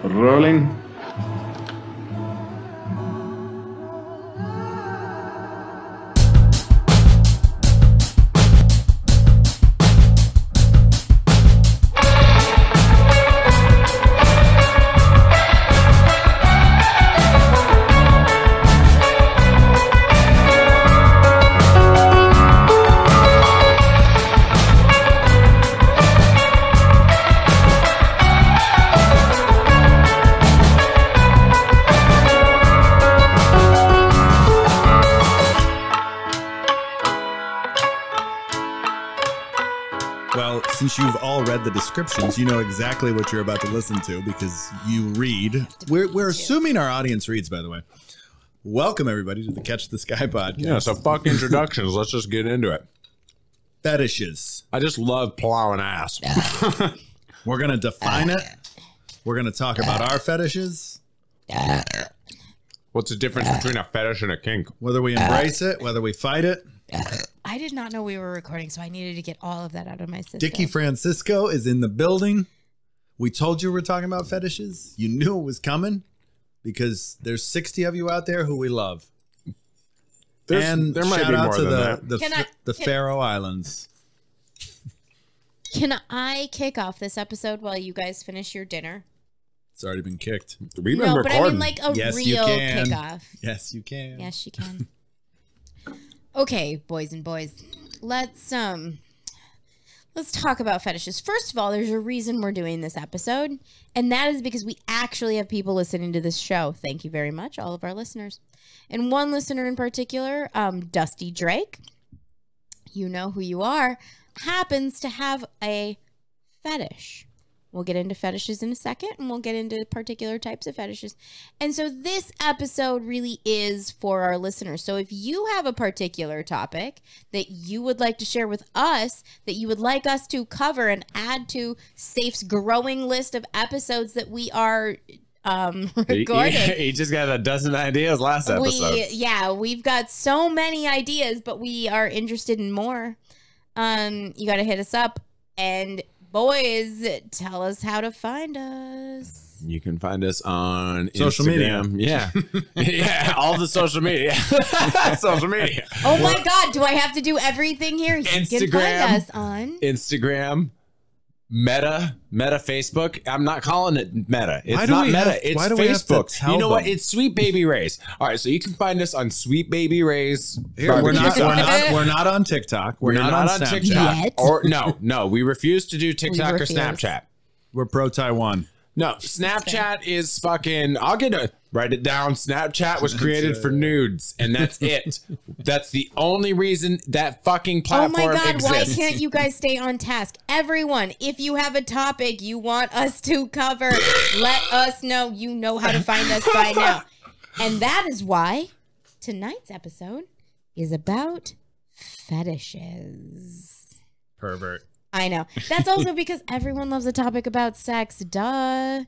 Rolling. Since you've all read the descriptions, you know exactly what you're about to listen to because you read. We're assuming our audience reads, by the way. Welcome, everybody, to the Catch the Sky podcast. Yeah, so fuck introductions. Let's just get into it. Fetishes. I just love plowing ass. We're going to define it. We're going to talk about our fetishes. What's the difference between a fetish and a kink? Whether we embrace it, whether we fight it. I did not know we were recording, so I needed to get all of that out of my system. Dickie Francisco is in the building. We told you we're talking about fetishes. You knew it was coming because there's 60 of you out there who we love. And there might be more than that. The Faroe Islands. Can I kick off this episode while you guys finish your dinner? It's already been kicked. We've been recording. But I mean like a real kickoff. Yes, you can. Yes, you can. Okay, boys and boys, let's talk about fetishes. First of all, there's a reason we're doing this episode, and that is because we actually have people listening to this show. Thank you very much, all of our listeners. And one listener in particular, Dusty Drake, you know who you are, happens to have a fetish. We'll get into fetishes in a second, and we'll get into particular types of fetishes. And so this episode really is for our listeners. So if you have a particular topic that you would like to share with us, that you would like us to cover and add to Saif's growing list of episodes that we are recording. He just got a dozen ideas last episode. We've got so many ideas, but we are interested in more. You got to hit us up and... Boys, tell us how to find us. You can find us on social Instagram. media. Yeah. Yeah, all the social media. Social media. Oh my God, do I have to do everything here? You Instagram, can find us on Instagram, Meta Facebook. I'm not calling it Meta. It's not Meta. It's Facebook. You know what? It's Sweet Baby Rays. All right, so you can find us on Sweet Baby Rays. We're not on TikTok. We're not on Snapchat. Yet. Or no, we refuse to do TikTok or Snapchat. We're pro Taiwan. No, Snapchat is fucking. Write it down. Snapchat was created for nudes, and that's it. That's the only reason that fucking platform exists. Why can't you guys stay on task? Everyone, if you have a topic you want us to cover, let us know. You know how to find us by now. And that is why tonight's episode is about fetishes. Pervert. I know. That's also because everyone loves a topic about sex. Duh.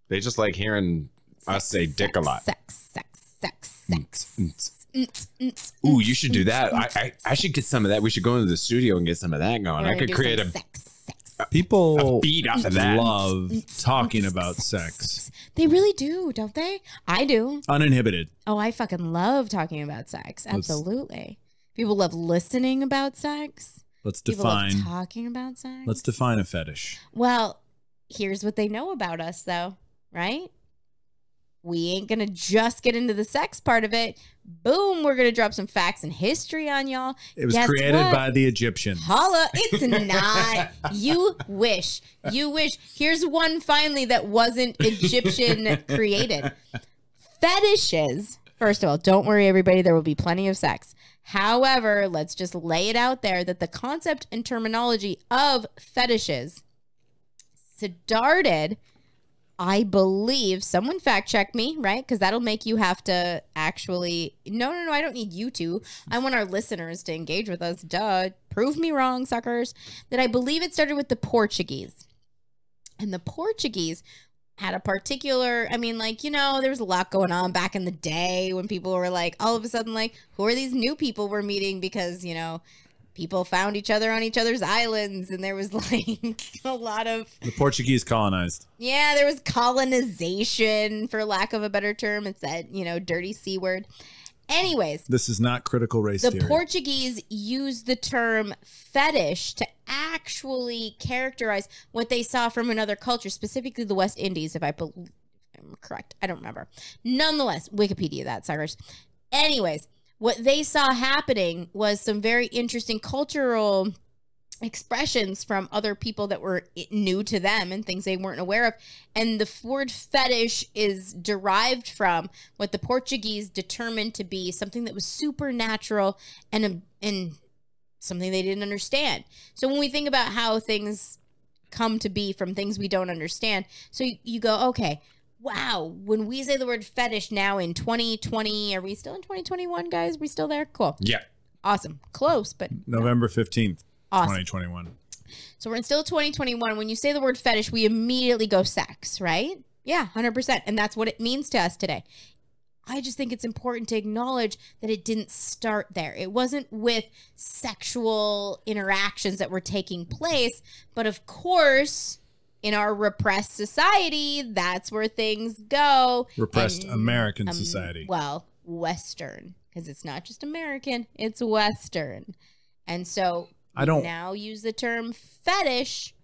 They just like hearing us say dick a lot. Sex. Ooh, you should do that. I should get some of that. We should go into the studio and get some of that going. I could create People beat off of that. Love talking about sex. They really do, don't they? I do. Uninhibited. Oh, I fucking love talking about sex. Absolutely. People love listening about sex. Let's People define love talking about sex. Let's define a fetish. Well, here's what they know about us, though, right? We ain't gonna just get into the sex part of it. Boom, we're gonna drop some facts and history on y'all. It was created by the Egyptians. Holla, it's not. You wish. Here's one finally that wasn't Egyptian created. Fetishes. First of all, don't worry, everybody. There will be plenty of sex. However, let's just lay it out there that the concept and terminology of fetishes started, I believe, someone fact check me, right? Because that'll make you have to actually, no, I don't need you to. I want our listeners to engage with us. Duh. Prove me wrong, suckers. That I believe it started with the Portuguese. And the Portuguese had a particular, I mean, like, you know, there was a lot going on back in the day when people were like, all of a sudden, like, who are these new people we're meeting? Because, you know, people found each other on each other's islands, and there was like a lot of... The Portuguese colonized. Yeah, there was colonization, for lack of a better term. It's that, you know, dirty C word. Anyways. This is not critical race theory. The Portuguese used the term fetish to actually characterize what they saw from another culture, specifically the West Indies, if I'm correct. I don't remember. Nonetheless, Wikipedia that, suckers. Anyways, what they saw happening was some very interesting cultural expressions from other people that were new to them and things they weren't aware of. And the word fetish is derived from what the Portuguese determined to be something that was supernatural and something they didn't understand. So when we think about how things come to be from things we don't understand, so you go, okay, wow, when we say the word fetish now in 2020, are we still in 2021, guys? We still there? Cool. Yeah. Awesome. Close, but... November 15th, awesome. 2021. So we're still 2021. When you say the word fetish, we immediately go sex, right? Yeah, 100%. And that's what it means to us today. I just think it's important to acknowledge that it didn't start there. It wasn't with sexual interactions that were taking place. But of course... in our repressed society, that's where things go. Repressed American society. Well, Western, because it's not just American, it's Western. And so I don't now use the term fetish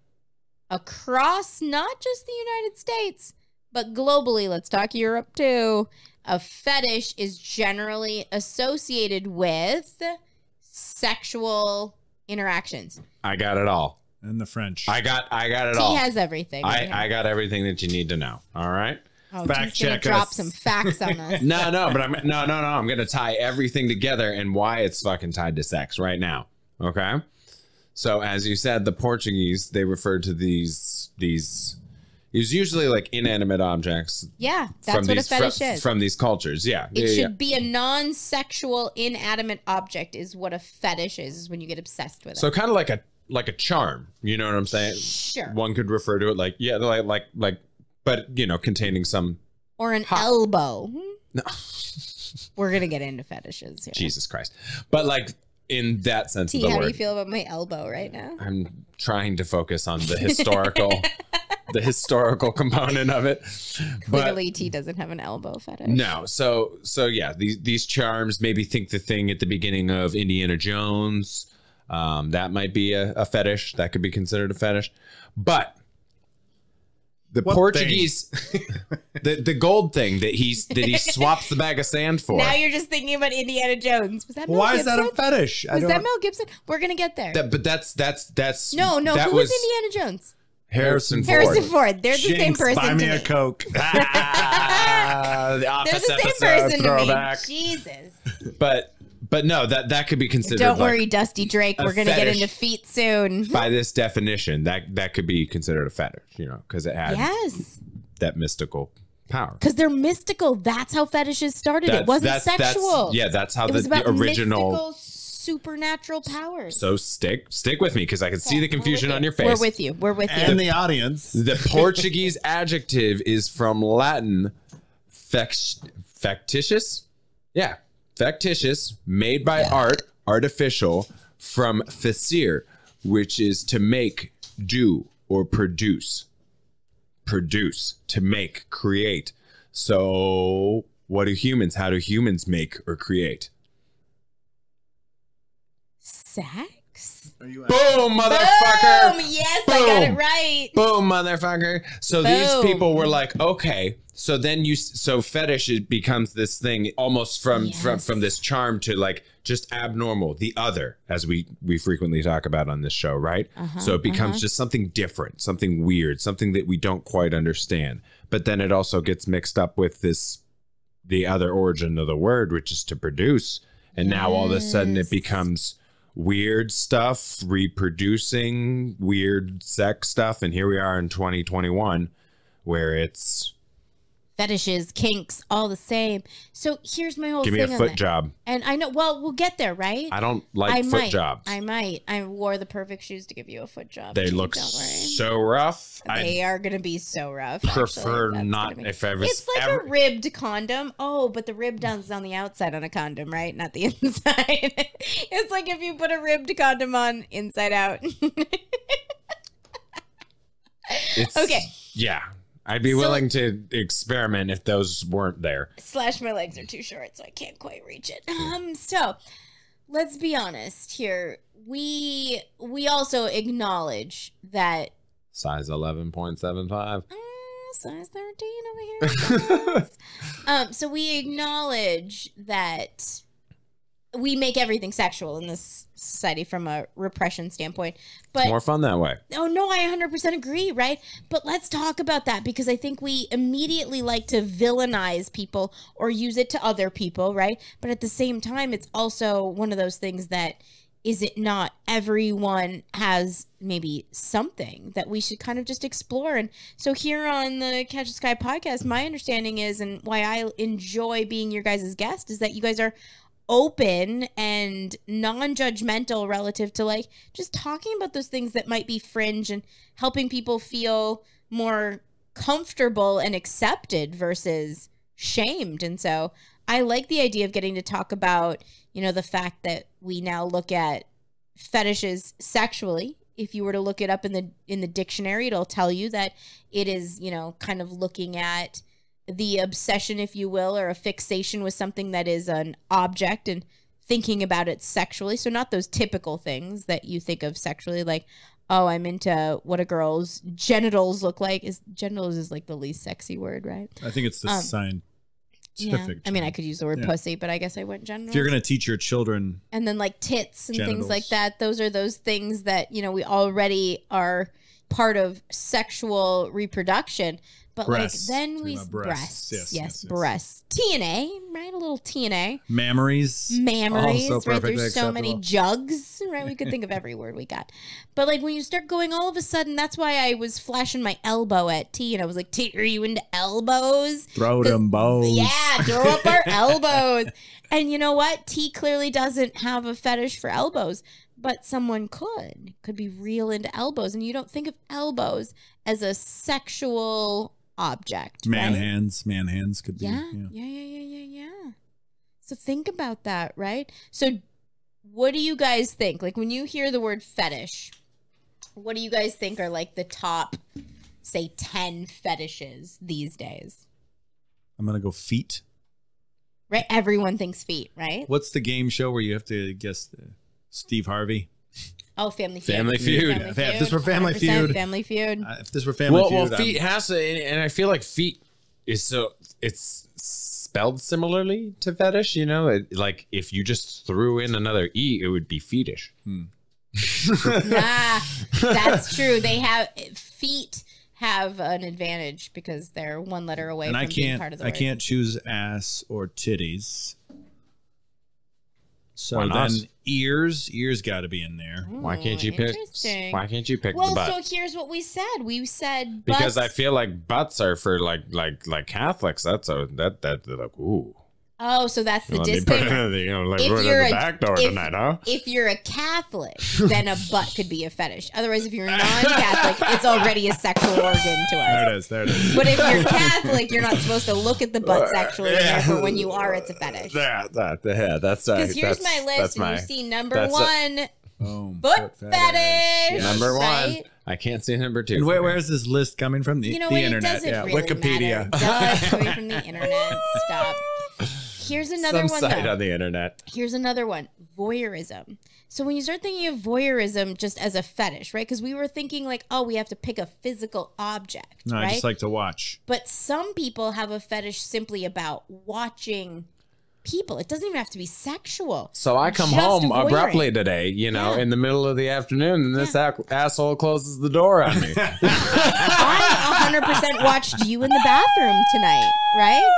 across not just the United States, but globally. Let's talk Europe too. A fetish is generally associated with sexual interactions. I got it all. And the French. I got it all. He has everything. I got everything that you need to know. All right. Oh, fact check. Drop some facts on us. No, but I'm I'm gonna tie everything together and why it's fucking tied to sex right now. Okay. So as you said, the Portuguese, they referred to these. It's usually like inanimate objects. Yeah, that's what a fetish is. From these cultures, yeah. It should be a non-sexual inanimate object is what a fetish is when you get obsessed with it. So kind of like a charm, you know what I'm saying? Sure. One could refer to it like, yeah, like, but you know, containing some. Or an elbow. No. We're going to get into fetishes here. Jesus Christ. But like in that sense of the word. How do you feel about my elbow right now? I'm trying to focus on the historical component of it. Clearly T doesn't have an elbow fetish. No. So yeah, these charms, maybe think the thing at the beginning of Indiana Jones. That might be a fetish. That could be considered a fetish. But the Portuguese, the gold thing that he swaps the bag of sand for. Now you're just thinking about Indiana Jones. Was that Mel Why Gibson? is that a fetish? Was that Mel Gibson? We're gonna get there. But that's no. That who was Indiana Jones? Harrison Ford. Harrison Ford. They're the same person. Buy me to a Coke. The Office They're the same person throwback. To me. Jesus. But no, that could be considered. Don't worry, Dusty Drake. We're going to get into feet soon. By this definition, that could be considered a fetish, you know, because it has that mystical power. Because they're mystical. That's how fetishes started. It wasn't sexual. That's how the original mystical, supernatural powers. So stick with me because I can see the confusion on your face. We're with you. And the audience. The Portuguese adjective is from Latin factitious. Yeah. Factitious, made by art, artificial, from facere, which is to make, do, or produce. Produce, to make, create. So how do humans make or create? Sex? Boom, motherfucker! Boom! Yes, Boom. I got it right. Boom, motherfucker. So these people were like, okay. So then fetish becomes this thing almost from this charm to like just abnormal, the other, as we frequently talk about on this show, right? So it becomes just something different, something weird, something that we don't quite understand. But then it also gets mixed up with the other origin of the word, which is to produce. And now all of a sudden it becomes weird stuff, reproducing weird sex stuff. And here we are in 2021 where it's fetishes, kinks, all the same. So here's my whole Give thing. me a foot job. And I know, well, we'll get there, right? I don't like foot jobs. I wore the perfect shoes to give you a foot job. They look so rough. They are going to be so rough. Prefer not if ever. It's like a ribbed condom. Oh, but the rib is on the outside on a condom, right? Not the inside. It's like if you put a ribbed condom on inside out. Okay. Yeah. I'd be willing to experiment if those weren't there. / my legs are too short, so I can't quite reach it. So let's be honest here. We also acknowledge that size 11.75. Size 13 over here. So we acknowledge that we make everything sexual in this society from a repression standpoint. But it's more fun that way. Oh, no, I 100% agree, right? But let's talk about that because I think we immediately like to villainize people or use it to other people, right? But at the same time, it's also one of those things that is it not everyone has maybe something that we should kind of just explore. And so here on the Catch the Sky podcast, my understanding is, and why I enjoy being your guys' guest, is that you guys are open and non-judgmental relative to like just talking about those things that might be fringe and helping people feel more comfortable and accepted versus shamed. And so I like the idea of getting to talk about, you know, the fact that we now look at fetishes sexually. If you were to look it up in the dictionary, it'll tell you that it is, you know, kind of looking at the obsession, if you will, or a fixation with something that is an object and thinking about it sexually. So not those typical things that you think of sexually, like, oh, I'm into what a girl's genitals look like. Genitals is like the least sexy word, right? I think it's the scientific. Yeah. I mean, I could use the word pussy, but I guess I went genitals. If you're going to teach your children. And then like tits and genitals. Things like that. Those are those things that, you know, we already are part of sexual reproduction. But breasts. Like then we breasts. Yes, breasts. TNA, right? A little TNA. Mammaries. Also right? There's so many jugs, right? We could think of every word we got. But like when you start going all of a sudden, that's why I was flashing my elbow at T and I was like, T, are you into elbows? Throw them bows. Yeah, throw up our elbows. And you know what? T clearly doesn't have a fetish for elbows. But someone could be real into elbows. And you don't think of elbows as a sexual object. Man right? hands could be. Yeah. So think about that, right? So what do you guys think? Like when you hear the word fetish, what do you guys think are like the top, say, 10 fetishes these days? I'm going to go feet. Right? Everyone thinks feet, right? What's the game show where you have to guess Steve Harvey? Oh, Family Feud. Family Feud. If this were Family Feud. Family Feud. If this were Family Feud. Well, feet has to, and I feel like feet is so, it's spelled similarly to fetish, you know? Like if you just threw in another E, it would be fetish. That's true. They have, feet have an advantage because they're one letter away from being part of the word. I can't choose ass or titties. So then ears got to be in there. Why can't you pick? Why can't you pick the butt? Well, so here's what we said. We said butts. Because I feel like butts are for like Catholics. That's like ooh. Oh, so that's the disclaimer. If you're a Catholic, then a butt could be a fetish. Otherwise, if you're non-Catholic, it's already a sexual organ to us. There it is. But if you're Catholic, you're not supposed to look at the butt sexually. Therefore, when you are, it's a fetish. That's right. Because here's my list, and you see number one, foot fetish. Yes. Number one. Right? I can't see number two. And where's this list coming from? The internet. It doesn't really Wikipedia. Matter. It's coming from the internet. Stop. Here's another one. Site on the internet. Here's another one. Voyeurism. So when you start thinking of voyeurism just as a fetish, right? Because we were thinking like, oh, we have to pick a physical object. No, right? I just like to watch. But some people have a fetish simply about watching people. It doesn't even have to be sexual. So I come home abruptly today, you know, in the middle of the afternoon, and this asshole closes the door on me. I 100% watched you in the bathroom tonight, right?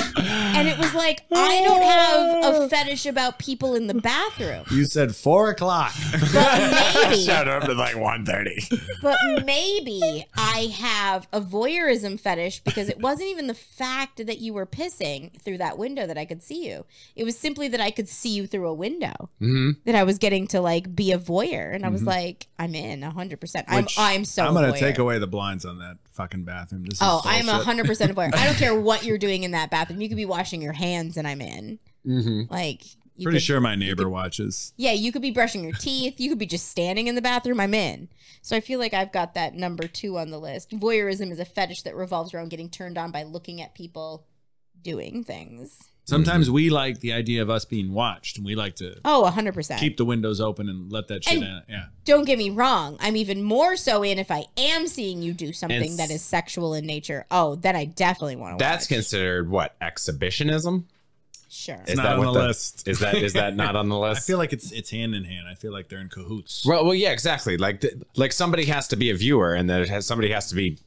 And it was like, I don't have a fetish about people in the bathroom. You said 4 o'clock. But maybe. Shut up at like 1:30. But maybe I have a voyeurism fetish because it wasn't even the fact that you were pissing through that window that I could see you. It was simply that I could see you through a window. That I was getting to like be a voyeur. And I was like, I'm in 100%. I'm so I'm going voyeur. to take away the blinds on that fucking bathroom. This is I'm 100% a voyeur. I don't care what you're doing in that bathroom. You could be washing your hands and I'm in. Like, pretty sure my neighbor watches. Yeah, you could be brushing your teeth. You could be just standing in the bathroom. I'm in. So I feel like I've got that number 2 on the list. Voyeurism is a fetish that revolves around getting turned on by looking at people doing things. Sometimes we like the idea of us being watched, and we like to 100%. keep the windows open and let that shit in. Yeah. Don't get me wrong. I'm even more so in if I am seeing you do something that is sexual in nature. Oh, then I definitely want to watch. That's considered what? Exhibitionism? Sure. It's not on the list. Is that not on the list? I feel like it's hand in hand. I feel like they're in cahoots. Well, yeah, exactly. Like somebody has to be a viewer, and then somebody has to be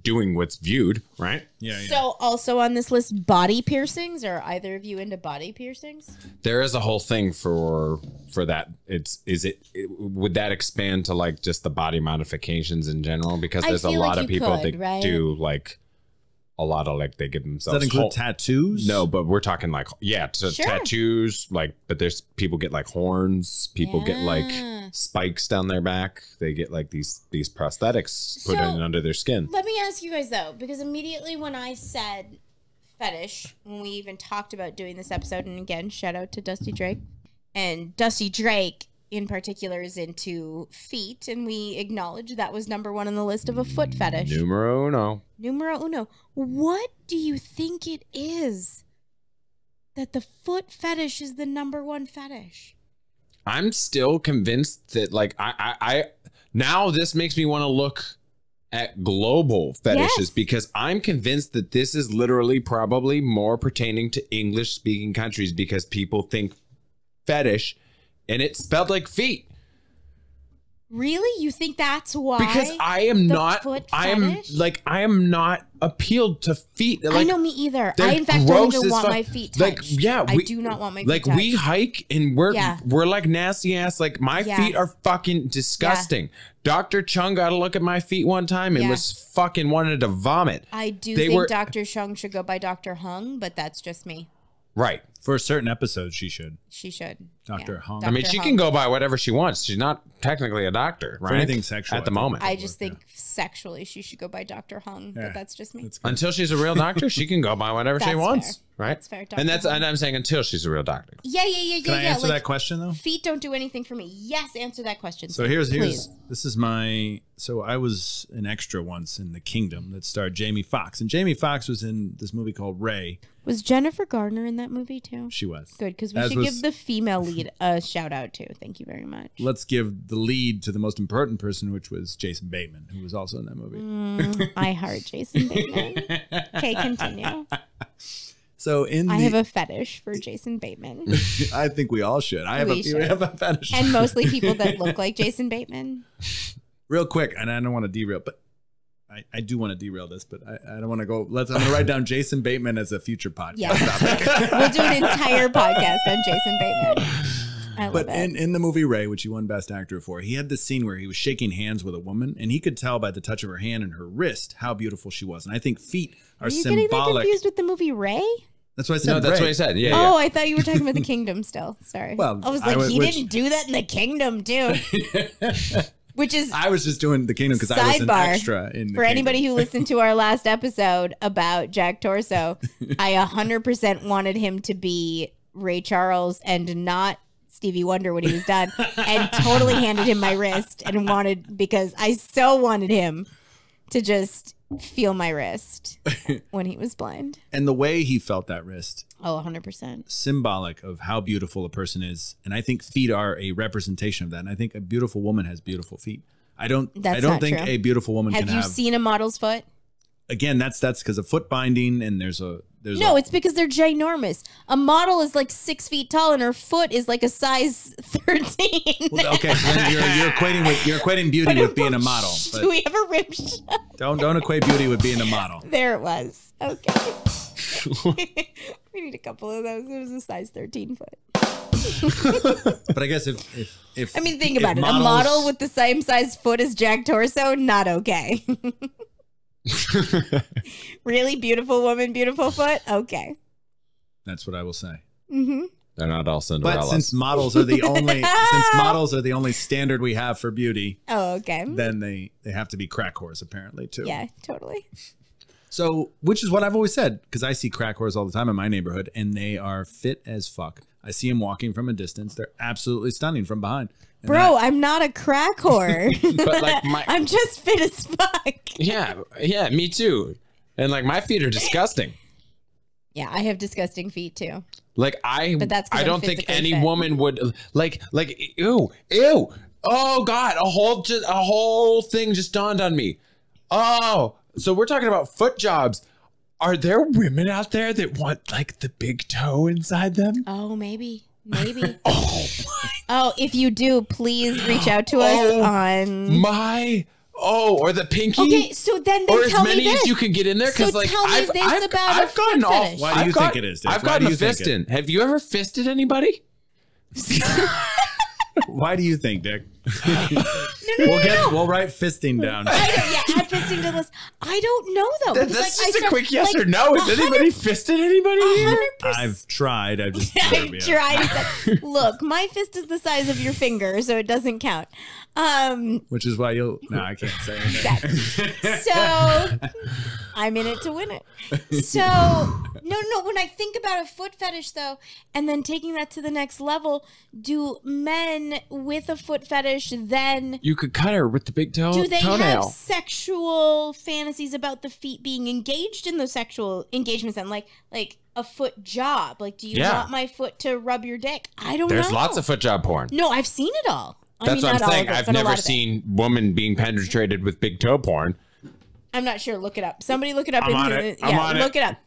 doing what's viewed, right? Yeah. So also on this list, body piercings. Are either of you into body piercings? There is a whole thing for that. Would that expand to like just the body modifications in general? Because there's a lot of people that do like a lot of like they give themselves. Does that include tattoos? No, but we're talking like tattoos. Like, but there's people get like horns. People get like spikes down their back. They get like these prosthetics put in under their skin. Let me ask you guys though, because immediately when I said fetish, when we even talked about doing this episode, and again, shout out to Dusty Drake, and Dusty Drake in particular is into feet, and we acknowledge that was number 1 on the list of a foot fetish. Numero uno. What do you think it is that the foot fetish is the number 1 fetish? I'm still convinced that like I now this makes me want to look at global fetishes because I'm convinced that this is literally probably more pertaining to English speaking countries because people think fetish and it's spelled like feet. Really? You think that's why? Because I am not appealed to feet. Like, I know, me either. I in fact don't even want my feet touched. Like, yeah, I do not want my feet touched. Like we hike and we're like nasty ass. Like my feet are fucking disgusting. Dr. Chung got to look at my feet one time and was fucking wanted to vomit. I do think Dr. Chung should go by Dr. Hung, but that's just me. Right. For a certain episode, she should. She should. Dr. Hung. I mean, she can go by whatever she wants. She's not technically a doctor, right? For anything sexual at the moment. I just think sexually she should go by Dr. Hung, but that's just me. Until she's a real doctor, she can go by whatever she wants, right? That's fair. And I'm saying until she's a real doctor. Yeah. Can I answer that question though? Feet don't do anything for me. Yes, answer that question. So I was an extra once in The Kingdom that starred Jamie Foxx, and Jamie Foxx was in this movie called Ray. Was Jennifer Garner in that movie too? She was. Good, because we should give the female lead a shout out too. Thank you very much. Let's give the lead to the most important person, which was Jason Bateman, who was also in that movie. I heart Jason Bateman. Okay, continue. So I have a fetish for Jason Bateman. I think we all should. I have a fetish. And mostly people that look like Jason Bateman. Real quick, and I don't want to derail, but I do want to derail this, but I don't want to go. I'm going to write down Jason Bateman as a future podcast. Yeah. We'll do an entire podcast on Jason Bateman. I love it. In the movie Ray, which he won Best Actor for, he had this scene where he was shaking hands with a woman, and he could tell by the touch of her hand and her wrist how beautiful she was. And I think feet are symbolic. Are you getting that confused with the movie Ray? That's what I said. No, that's what I said. Yeah. Oh, I thought you were talking about The Kingdom still. Sorry. Well, I was like, he didn't do that in The Kingdom, too. Which is I was just doing The Kingdom because I was an extra in The For anybody who listened to our last episode about Jack Torso, I 100% wanted him to be Ray Charles and not Stevie Wonder when he was done, and totally handed him my wrist because I so wanted him to just feel my wrist when he was blind. And the way he felt that wrist. Oh, 100%. Symbolic of how beautiful a person is. And I think feet are a representation of that. And I think a beautiful woman has beautiful feet. I don't think a beautiful woman can have. Have you seen a model's foot? again, that's because of foot binding, and there's it's because they're ginormous. A model is like 6 feet tall, and her foot is like a size 13. Well, okay, so then you're equating beauty with being a model. But do we have a rim shot? Don't equate beauty with being a model. There it was. Okay. We need a couple of those. It was a size 13 foot. But I guess if I mean, think about it. A model with the same size foot as Jack Torso, not okay. Really beautiful woman, beautiful foot. Okay, that's what I will say. Mm-hmm. They're not all Cinderella. But since models are the only standard we have for beauty, okay, then they have to be crack whores apparently too. Yeah, totally. So, which is what I've always said, because I see crack whores all the time in my neighborhood, and they are fit as fuck. I see them walking from a distance. They're absolutely stunning from behind. And bro, I'm not a crack whore. But like I'm just fit as fuck. Yeah, me too. And like my feet are disgusting. Yeah, I have disgusting feet too. Like I don't think any fit. woman would like ew. Oh God, a whole thing just dawned on me. Oh, so we're talking about foot jobs. Are there women out there that want like the big toe inside them? Oh, maybe. Oh, if you do, please reach out to us on or the pinky. Okay, so then or as tell many me this. as you can get in there. Because like I've gotten off. Why do you think it is? I've gotten a fist in. Have you ever fisted anybody? Why do you think, Dick? No. We'll write fisting down. Add fisting to the list. I don't know though. That's just a quick yes or no. Has anybody fisted anybody here? I've tried. I've tried. Look, my fist is the size of your finger, so it doesn't count. Which is why no, I can't say anything. So I'm in it to win it. So no. When I think about a foot fetish though, and then taking that to the next level, do men with a foot fetish then you could cut her with the big toe? Do they toenail. have sexual fantasies about the feet being engaged in the sexual engagements then? Like a foot job? Like, do you want my foot to rub your dick? I don't know. There's lots of foot job porn. No, I've seen it all. That's what I'm saying. I've never seen woman being penetrated with big toe porn. I'm not sure. Look it up. Somebody look it up. I'm on it. Look it up.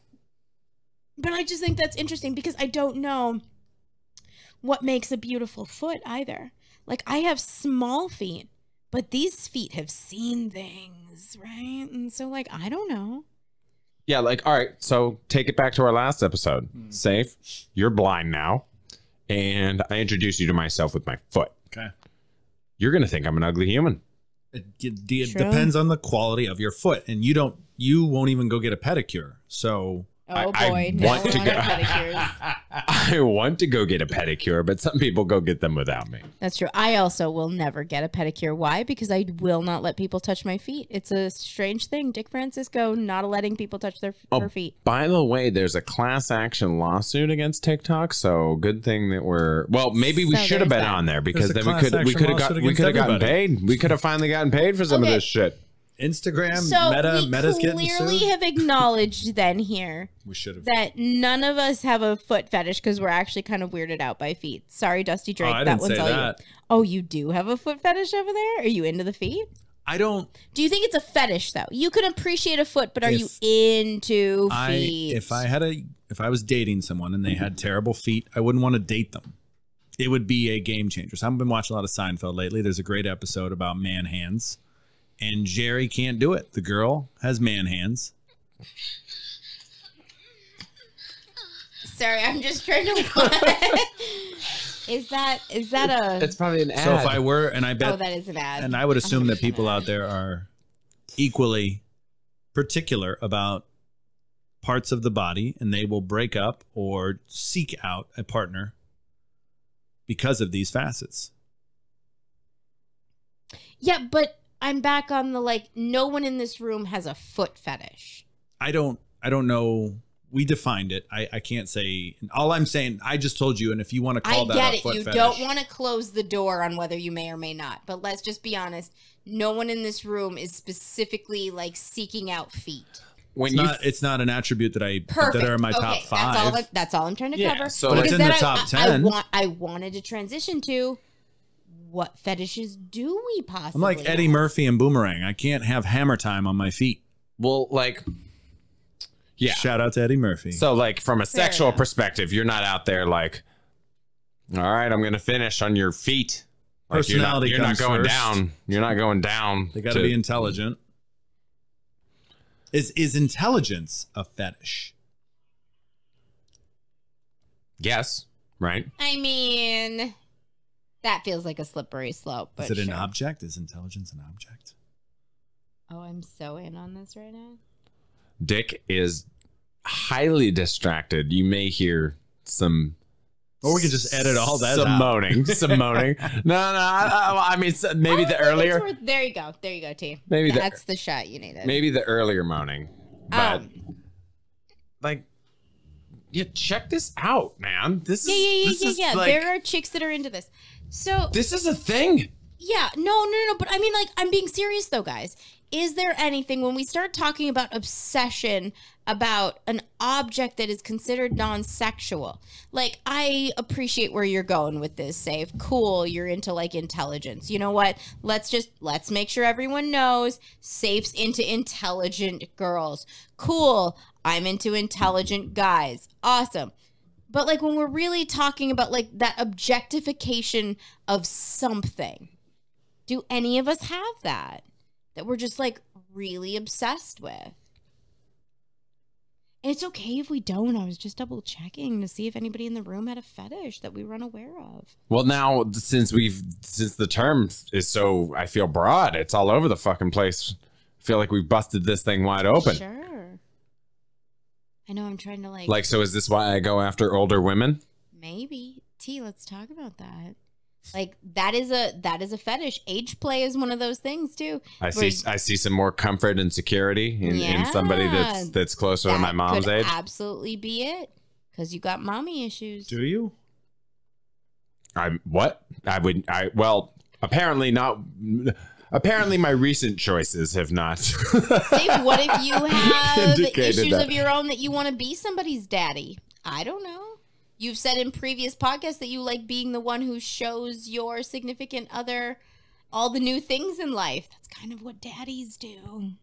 But I just think that's interesting because I don't know what makes a beautiful foot either. Like, I have small feet, but these feet have seen things, right? And so, like, I don't know. Yeah, like, all right, so take it back to our last episode. Saif, you're blind now, and I introduce you to myself with my foot. Okay. You're going to think I'm an ugly human. It depends on the quality of your foot, and you won't even go get a pedicure. So I want to go get a pedicure, but some people go get them without me. That's true. I also will never get a pedicure. Why? Because I will not let people touch my feet. It's a strange thing. Dick Francisco not letting people touch their feet. By the way, there's a class action lawsuit against TikTok. So good thing that maybe we should have been on there because then we could have gotten paid. We could have finally gotten paid for some of this shit. Instagram, so Meta's getting sued. We clearly have acknowledged then here we should have that none of us have a foot fetish because we're actually kind of weirded out by feet. Sorry, Dusty Drake. I didn't say that. You. Oh, you do have a foot fetish over there? Are you into the feet? I don't. Do you think it's a fetish though? You can appreciate a foot, but are you into feet? If I was dating someone and they had terrible feet, I wouldn't want to date them. It would be a game changer. So I've been watching a lot of Seinfeld lately. There's a great episode about man hands. And Jerry can't do it. The girl has man hands. Sorry, I'm just trying to. Is that a? It's probably an ad. So if I were, and I bet, that is an ad. And I would assume that people out there are equally particular about parts of the body, and they will break up or seek out a partner because of these facets. Yeah, but I'm back on the no one in this room has a foot fetish. I don't know. We defined it. I can't say. All I'm saying, I just told you, and if you want to call that a foot fetish. You don't want to close the door on whether you may or may not. But let's just be honest. No one in this room is specifically seeking out feet. It's not an attribute that that are in my top 5. That's all I'm trying to cover. So it's in the top 10. I wanted to transition to what fetishes do we possibly I'm like Eddie Murphy and Boomerang. I can't have hammer time on my feet. Well, like, yeah. Shout out to Eddie Murphy. So, like, from a sexual perspective, you're not out there like, all right, I'm going to finish on your feet. Like, Personality you're not going first. down. You're not going down. They got to be intelligent. Is intelligence a fetish? Yes. Right. I mean, that feels like a slippery slope. But Is it an object? Is intelligence an object? Oh, I'm so in on this right now. Dick is highly distracted. You may hear some... Or we can just edit all that some out. moaning. Some moaning. No. I mean, maybe the earlier... There you go. There you go, T. Maybe that's the shot you needed. Maybe the earlier moaning. But, like... Yeah, check this out, man. This is yeah. like, there are chicks that are into this. So this is a thing. Yeah, no. But I mean, like, I'm being serious though, guys. Is there anything when we start talking about obsession about an object that is considered non-sexual? Like, I appreciate where you're going with this, Saif. Cool, you're into like intelligence. You know what? Let's make sure everyone knows Saif's into intelligent girls. Cool. I'm into intelligent guys. Awesome. But like when we're really talking about like that objectification of something, do any of us have that we're just like really obsessed with? And it's okay if we don't. I was just double checking to see if anybody in the room had a fetish that we were unaware of. Well, now since the term is so, I feel broad, it's all over the fucking place. I feel like we've busted this thing wide open. Sure. I know I'm trying to like, so is this why I go after older women? Maybe. T, let's talk about that. Like that is a fetish. Age play is one of those things too. I see some more comfort and security in somebody that's closer to my mom's age. Absolutely be it. Because you got mommy issues. Do you? Well, apparently not. Apparently, my recent choices have not. Saif, what if you have issues that. of your own that you want to be somebody's daddy? I don't know. You've said in previous podcasts that you like being the one who shows your significant other all the new things in life. That's kind of what daddies do.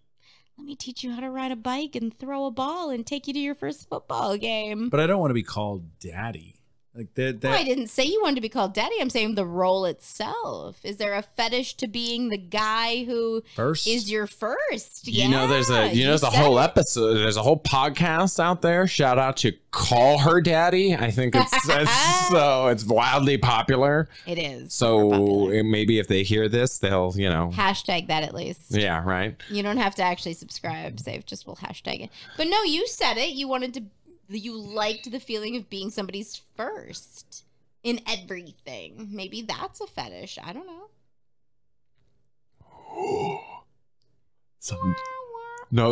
Let me teach you how to ride a bike and throw a ball and take you to your first football game. But I don't want to be called daddy. Like that. I didn't say you wanted to be called daddy. I'm saying the role itself. Is there a fetish to being the guy who is your first? You know, there's a whole episode. There's a whole podcast out there. Shout out to Call Her Daddy. I think it's wildly popular. It is. So maybe if they hear this, they'll hashtag that at least. Yeah, right. You don't have to actually subscribe. Saif, just will hashtag it. But no, you said it. You wanted to. You liked the feeling of being somebody's first in everything. Maybe that's a fetish. I don't know.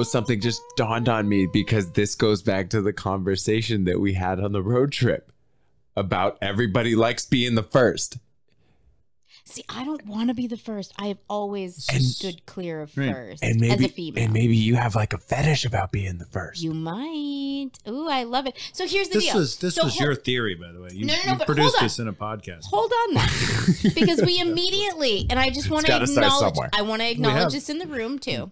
Something just dawned on me because this goes back to the conversation that we had on the road trip about everybody likes being the first. See, I don't want to be the first. I have always stood clear of first and maybe, as a female. And maybe you have like a fetish about being the first. You might. Ooh, I love it. So here's the deal. This was your theory, by the way. You but produced this in a podcast. Hold on now. Because we immediately, and I just want to acknowledge this in the room too,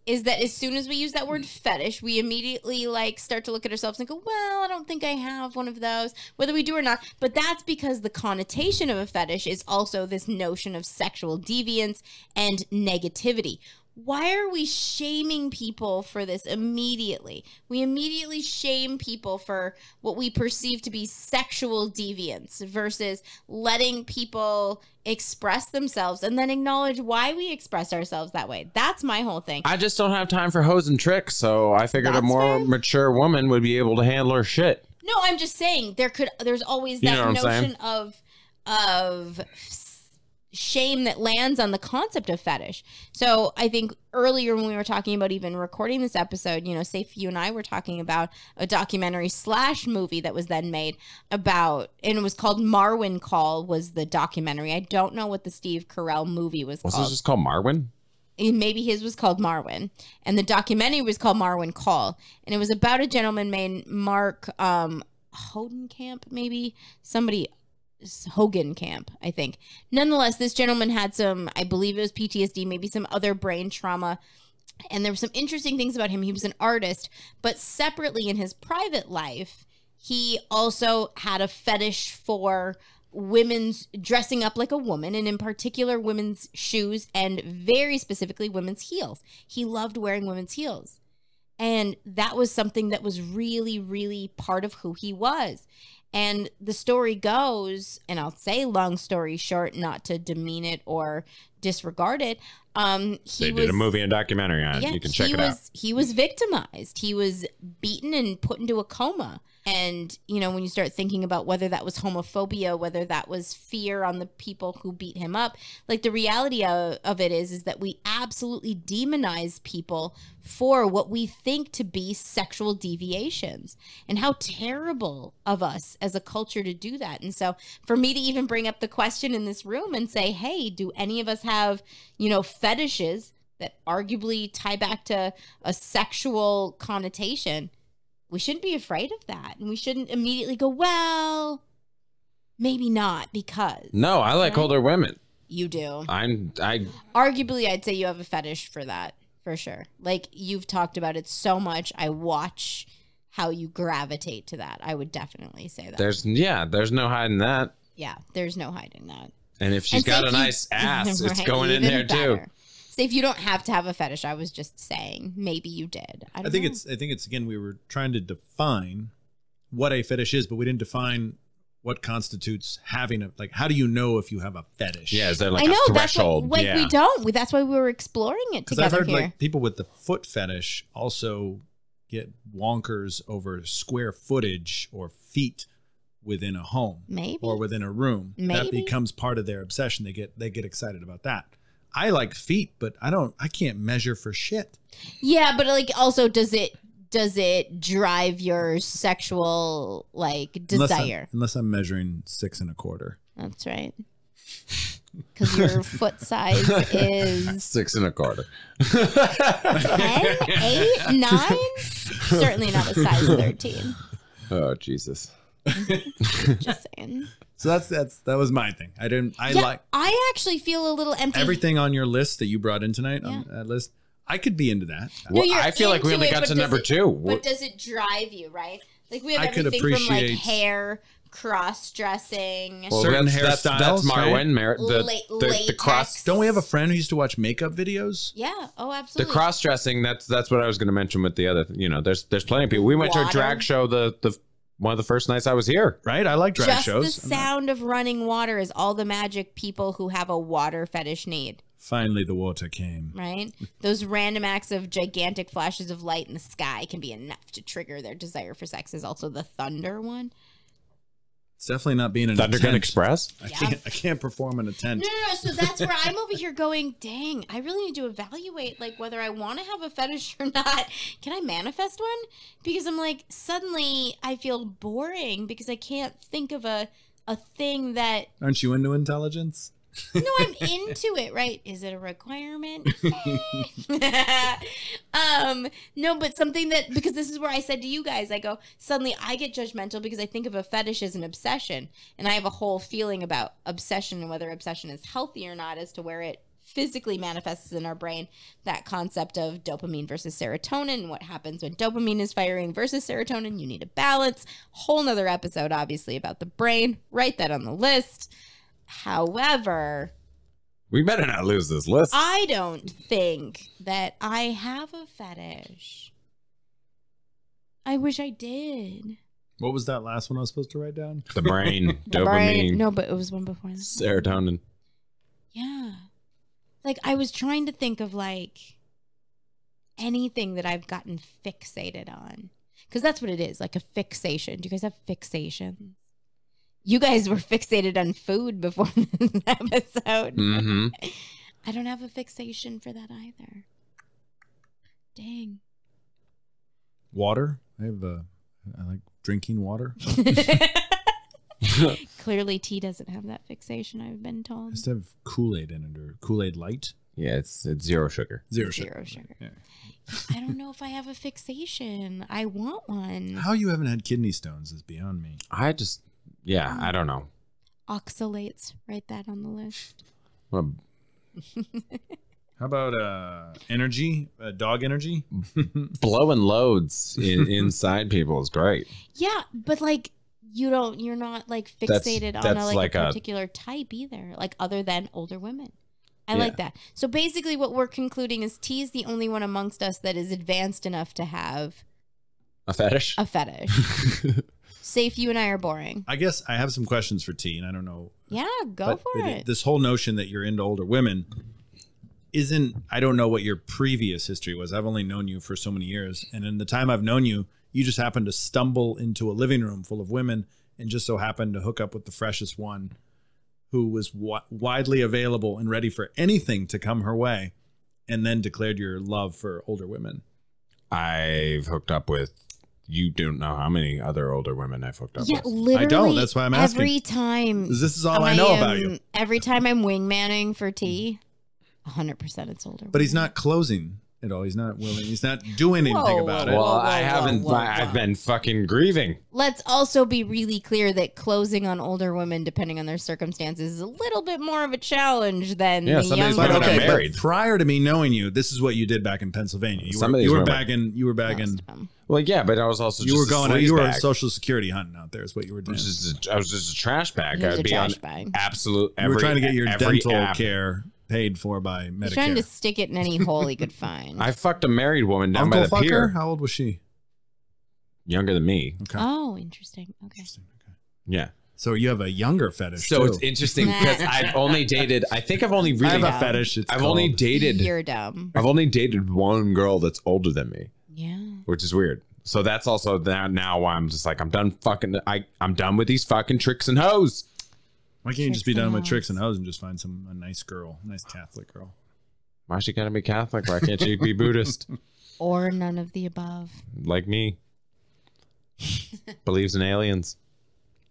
is that as soon as we use that word fetish, we immediately like start to look at ourselves and go, well, I don't think I have one of those, whether we do or not. But that's because the connotation of a fetish is also this notion of sexual deviance and negativity. Why are we shaming people for this immediately? We immediately shame people for what we perceive to be sexual deviance versus letting people express themselves and then acknowledge why we express ourselves that way. That's my whole thing. I just don't have time for hoes and tricks, so I figured a more mature woman would be able to handle her shit. No, I'm just saying there's always that notion of shame that lands on the concept of fetish. So I think earlier when we were talking about even recording this episode, Saif, you and I were talking about a documentary / movie that was then made about, and it was called Marwin Call was the documentary. I don't know what the Steve Carell movie was called. Was this just called Marwin? Maybe his was called Marwin, and the documentary was called Marwin Call, and it was about a gentleman named Mark Hodenkamp, maybe somebody. Hogan Camp, I think. Nonetheless, this gentleman had some, I believe it was PTSD, maybe some other brain trauma, And there were some interesting things about him. He was an artist, but separately in his private life, he also had a fetish for women's dressing up like a woman, and in particular women's shoes, and very specifically women's heels. He loved wearing women's heels. And that was something that was really, really part of who he was. And the story goes, and I'll say long story short, not to demean it or disregard it. They did a movie and documentary on it. Yeah, you can check it out. He was victimized. He was beaten and put into a coma. And, you know, when you start thinking about whether that was homophobia, whether that was fear on the people who beat him up, like the reality of it is that we absolutely demonize people for what we think to be sexual deviations, and how terrible of us as a culture to do that. And so for me to even bring up the question in this room and say, hey, do any of us have, you know, fetishes that arguably tie back to a sexual connotation? We shouldn't be afraid of that. And we shouldn't immediately go, well, maybe not because. No, I like older women. You do. Arguably, I'd say you have a fetish for that, for sure. Like, you've talked about it so much. I watch how you gravitate to that. I would definitely say that. There's no hiding that. Yeah, there's no hiding that. And if she's got a nice ass, it's going in there too. If you don't have to have a fetish, I was just saying maybe you did. I think it's again, we were trying to define what a fetish is, but we didn't define what constitutes having a, like, how do you know if you have a fetish? Yeah, is there like a threshold? We don't. That's why we were exploring it together. Because I've heard here. like people with the foot fetish also get wonkers over square footage or feet within a home, maybe, or within a room. Maybe. That becomes part of their obsession. They get excited about that. I like feet, but I can't measure for shit. Yeah, but like also does it drive your sexual like desire? Unless I'm measuring 6 1/4. That's right. Because your foot size is 6 1/4. 10, 8, 9? Certainly not a size 13. Oh Jesus. Just saying. So that was my thing. I actually feel a little empty. Everything on your list that you brought in tonight on that list, I could be into that. No, I feel like we only got to number 2. But does it drive you, right? Like we have everything from like hair, cross-dressing, certain hairstyles. That's Marwin. The cross. Don't we have a friend who used to watch makeup videos? Yeah. Oh, absolutely. The cross-dressing. That's what I was going to mention with the other. You know, there's plenty of people. We went to a drag show the one of the first nights I was here. Right? I like drag shows. Just the sound of running water is all the magic people who have a water fetish need. Finally, the water came. Right? Those random acts of gigantic flashes of light in the sky can be enough to trigger their desire for sex. Is also the thunder one. It's definitely not being an Thundergun Express. I can't perform an attempt. No. So that's where I'm over here going, dang, I really need to evaluate like whether I want to have a fetish or not. Can I manifest one? Because I'm like, suddenly I feel boring because I can't think of a thing that... Aren't you into intelligence? No, I'm into it, right? Is it a requirement? No, but something that, because this is where I said to you guys, I go, suddenly I get judgmental because I think of a fetish as an obsession. And I have a whole feeling about obsession and whether obsession is healthy or not as to where it physically manifests in our brain. That concept of dopamine versus serotonin and what happens when dopamine is firing versus serotonin. You need a balance. Whole nother episode, obviously, about the brain. Write that on the list. However, we better not lose this list. I don't think that I have a fetish. I wish I did. What was that last one I was supposed to write down? The brain, the dopamine. Brain. No, but it was one before that. Serotonin. Yeah. Like I was trying to think of like anything that I've gotten fixated on. Because that's what it is, like a fixation. Do you guys have fixations? You guys were fixated on food before this episode. Mm-hmm. I don't have a fixation for that either. Dang. Water. I like drinking water. Clearly, T doesn't have that fixation, I've been told. I just have Kool-Aid in it, or Kool-Aid Light. Yeah, it's zero sugar. Zero sugar. Yeah. I don't know if I have a fixation. I want one. How you haven't had kidney stones is beyond me. I don't know. Oxalates. Write that on the list. Well, How about energy? Dog energy? Blowing loads inside people is great. Yeah, but like you're not like fixated on a particular type either, like other than older women. I like that. So basically what we're concluding is T is the only one amongst us that is advanced enough to have a fetish. Safe, you and I are boring. I guess I have some questions for T, and I don't know. Yeah, go for it. This whole notion that you're into older women I don't know what your previous history was. I've only known you for so many years. And in the time I've known you, you just happened to stumble into a living room full of women and just so happened to hook up with the freshest one who was widely available and ready for anything to come her way, and then declared your love for older women. I've hooked up with, you don't know how many other older women I've hooked up with. Literally. I don't. That's why I'm asking. Every time. This is all I know about you. Every time I'm wingmanning for T, 100% it's older. But he's not closing at all. He's not willing. He's not doing anything about it. Well, I haven't. I've been fucking grieving. Let's also be really clear that closing on older women, depending on their circumstances, is a little bit more of a challenge than the younger women are married. But prior to me knowing you, this is what you did back in Pennsylvania. You were bagging. Well, yeah, but I was also you were Social Security hunting out there is what you were doing. I was just a trash bag. I'd be on absolute. You were trying to get your dental care paid for by Medicare. He's trying to stick it in any hole he could find. I fucked a married woman down by the pier. How old was she? Younger than me. Okay. Oh, interesting. Okay. Yeah. So you have a younger fetish. So it's interesting because I've only dated. I think I've only really. I have a fetish. I've only dated. You're dumb. I've only dated one girl that's older than me. Yeah. Which is weird. So that's also now why I'm just like I'm done fucking. I'm done with these fucking tricks and hoes. Why can't you just be done with tricks and hoes and just find a nice girl, a nice Catholic girl? Why she gotta be Catholic? Why can't she be Buddhist? Or none of the above. Like me. Believes in aliens.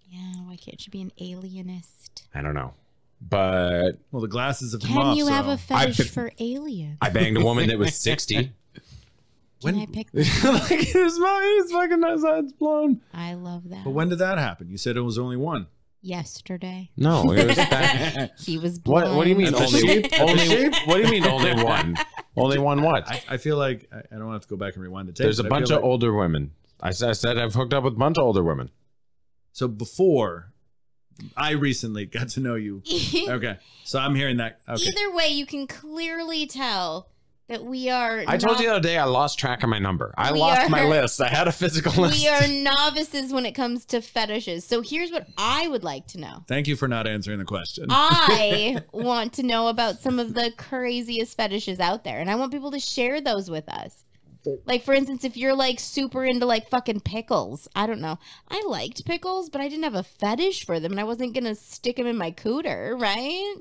Yeah, why can't you be an alienist? I don't know. But well, the glasses have come off. Can you have a fetish for aliens? I banged a woman that was 60. Can I pick that? Like his fucking side's blown. I love that. But when did that happen? You said it was only one. Yesterday. No, it was back. He was blind. What do you mean only? What do you mean only one? Only one what? I feel like I don't have to go back and rewind the tape. There's a bunch of older women. I said I've hooked up with a bunch of older women. So before, I recently got to know you. Okay, so I'm hearing that. Okay. Either way, you can clearly tell that we are. I told you the other day I lost track of my number. I lost my list. I had a physical list. We are novices when it comes to fetishes. So here's what I would like to know. Thank you for not answering the question. I want to know about some of the craziest fetishes out there, and I want people to share those with us. Like, for instance, if you're like super into like fucking pickles, I don't know. I liked pickles, but I didn't have a fetish for them, and I wasn't gonna stick them in my cooter, right?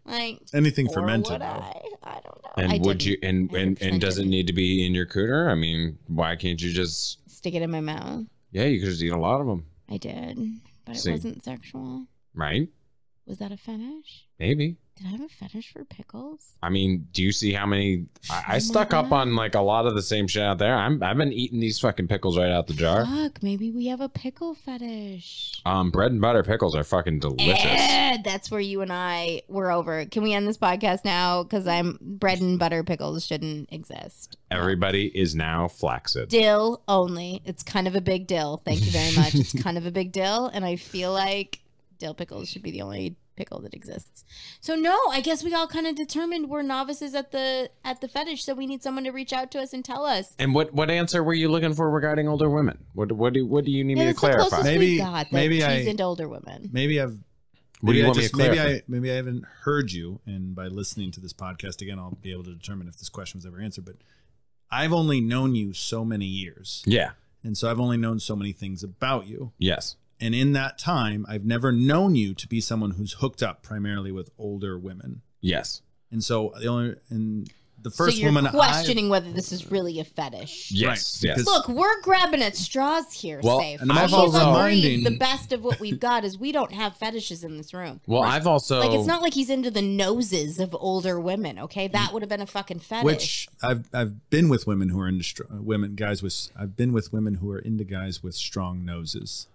Like anything fermented. I don't know. And would you and does it need to be in your cooter? I mean, why can't you just stick it in my mouth? Yeah, you could just eat a lot of them. I did, but it wasn't sexual. Right? Was that a fetish? Maybe. Did I have a fetish for pickles? I mean, do you see how many? I stuck up on like a lot of the same shit out there. I've been eating these fucking pickles right out the jar. Fuck, maybe we have a pickle fetish. Bread and butter pickles are fucking delicious. That's where you and I were over. Can we end this podcast now? Because bread and butter pickles shouldn't exist. Everybody is now flaccid. Dill only. It's kind of a big dill. Thank you very much. It's kind of a big dill, and I feel like dill pickles should be the only pickle that exists. So no, I guess we all kind of determined we're novices at the fetish, so we need someone to reach out to us and tell us. And what answer were you looking for regarding older women? What do you need me to clarify? Maybe she's into older women. Maybe I haven't heard you, and by listening to this podcast again, I'll be able to determine if this question was ever answered. But I've only known you so many years. Yeah. And so I've only known so many things about you. Yes. And in that time, I've never known you to be someone who's hooked up primarily with older women. Yes. And so the first woman questioning whether this is really a fetish. Yes. Right? Yes. Look, we're grabbing at straws here, Saif. And I've also the best of what we've got is we don't have fetishes in this room. Well, right. I've also it's not like he's into the noses of older women. Okay, that would have been a fucking fetish. Which I've been with women who are into I've been with women who are into guys with strong noses.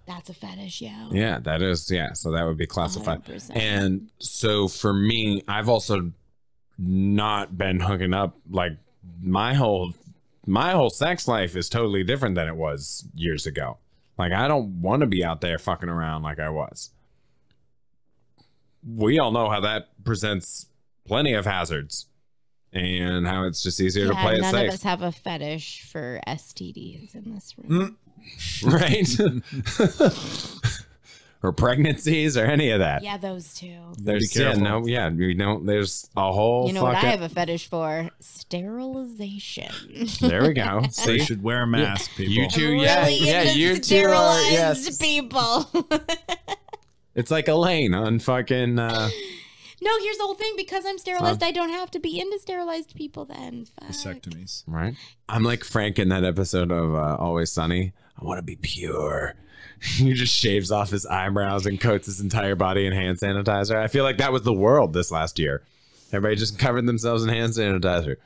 That's a fetish, yeah. Yeah, that is, yeah. So that would be classified. 100%. And so for me, I've also not been hooking up. Like my whole sex life is totally different than it was years ago. Like I don't want to be out there fucking around like I was. We all know how that presents plenty of hazards and how it's just easier to play it safe. None of us have a fetish for STDs in this room. Right? Or pregnancies or any of that. Yeah, those two. There's there's a whole. You know what I have a fetish for? Sterilization. There we go. So you should wear a mask, people. You two, you two are, yes. People. It's like Elaine on fucking. No, here's the whole thing. Because I'm sterilized, I don't have to be into sterilized people then. Fuck. Vasectomies. Right. I'm like Frank in that episode of Always Sunny. I want to be pure. He just shaves off his eyebrows and coats his entire body in hand sanitizer. I feel like that was the world this last year. Everybody just covered themselves in hand sanitizer.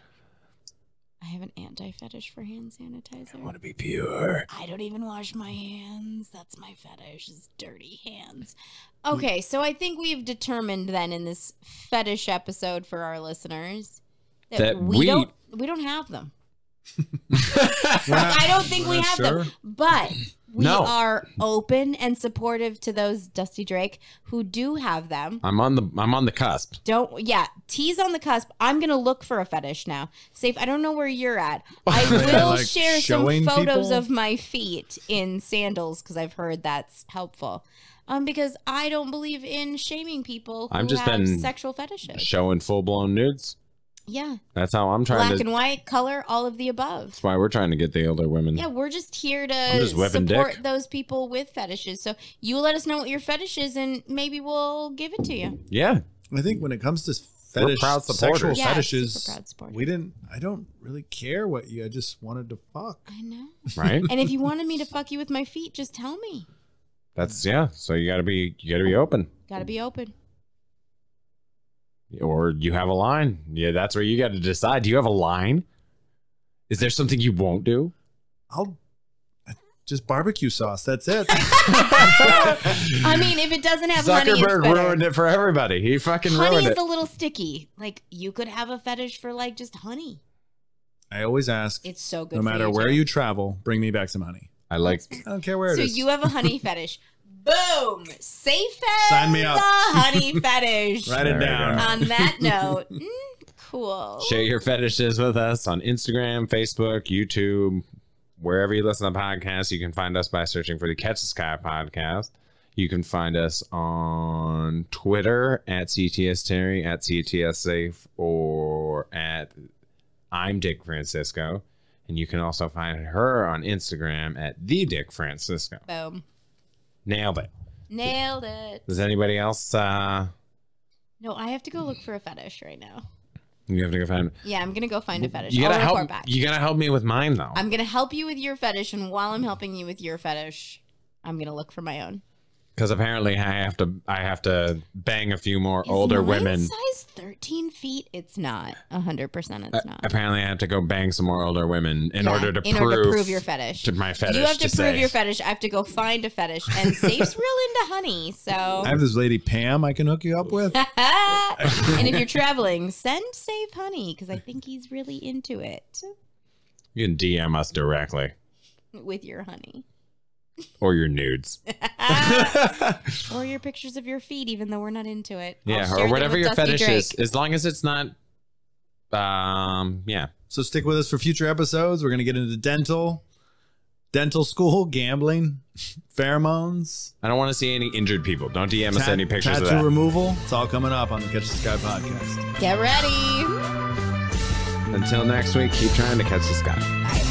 I have an anti-fetish for hand sanitizer. I want to be pure. I don't even wash my hands. That's my fetish, is dirty hands. Okay, so I think we've determined then in this fetish episode for our listeners that we don't have them. I don't think we have them, but we are open and supportive to those, Dusty Drake, who do have them. I'm on the cusp. T's on the cusp. I'm gonna look for a fetish now. Saif, I don't know where you're at. I will share some photos of my feet in sandals because I've heard that's helpful. Because I don't believe in shaming people who have sexual fetishes. Showing full blown nudes. Yeah. That's how I'm trying to. Black and white, color, all of the above. That's why we're trying to get the older women. Yeah, we're just here to support those people with fetishes. So you let us know what your fetish is and maybe we'll give it to you. Yeah. I think when it comes to sexual fetishes, I don't really care what I just wanted to fuck. I know. Right? And if you wanted me to fuck you with my feet, just tell me. So you gotta be open. Gotta be open. Or you have a line. Yeah, that's where you got to decide. Do you have a line? Is there something you won't do? I'll just barbecue sauce. That's it. I mean, if it doesn't have honey, it's better. Zuckerberg ruined it for everybody. He fucking ruined it. Honey is a little sticky. Like, you could have a fetish for, like, just honey. I always ask. It's so good. No matter where you travel, bring me back some honey. I don't care where it is. So you have a honey fetish. Boom! Safe Sign me up. a honey fetish. Write it down. On that note, cool. Share your fetishes with us on Instagram, Facebook, YouTube, wherever you listen to podcasts. You can find us by searching for the Catch the Sky podcast. You can find us on Twitter at CTS Terry, at CTS Safe, or at I'm Dick Francisco. And you can also find her on Instagram at the Dick Francisco. Boom. Nailed it. Nailed it. Does anybody else? No, I have to go look for a fetish right now. You have to go find. Yeah, I'm gonna go find a fetish. You gotta help. You gotta help me with mine though. I'm gonna help you with your fetish, and while I'm helping you with your fetish, I'm gonna look for my own. Because apparently I have to bang a few more older women. Size 13 feet? It's not 100%. It's not. Apparently I have to go bang some more older women in order to prove your fetish. To my fetish. You have to prove your fetish. I have to go find a fetish, and Safe's real into honey. So I have this lady Pam I can hook you up with. And if you're traveling, send Safe honey because I think he's really into it. You can DM us directly with your honey. Or your nudes. Or your pictures of your feet, even though we're not into it. Yeah, or whatever your fetish is. As long as it's not, yeah. So stick with us for future episodes. We're going to get into dental school, gambling, pheromones. I don't want to see any injured people. Don't DM us any pictures of that. Tattoo removal. It's all coming up on the Catch the Sky podcast. Get ready. Until next week, keep trying to catch the sky. Bye.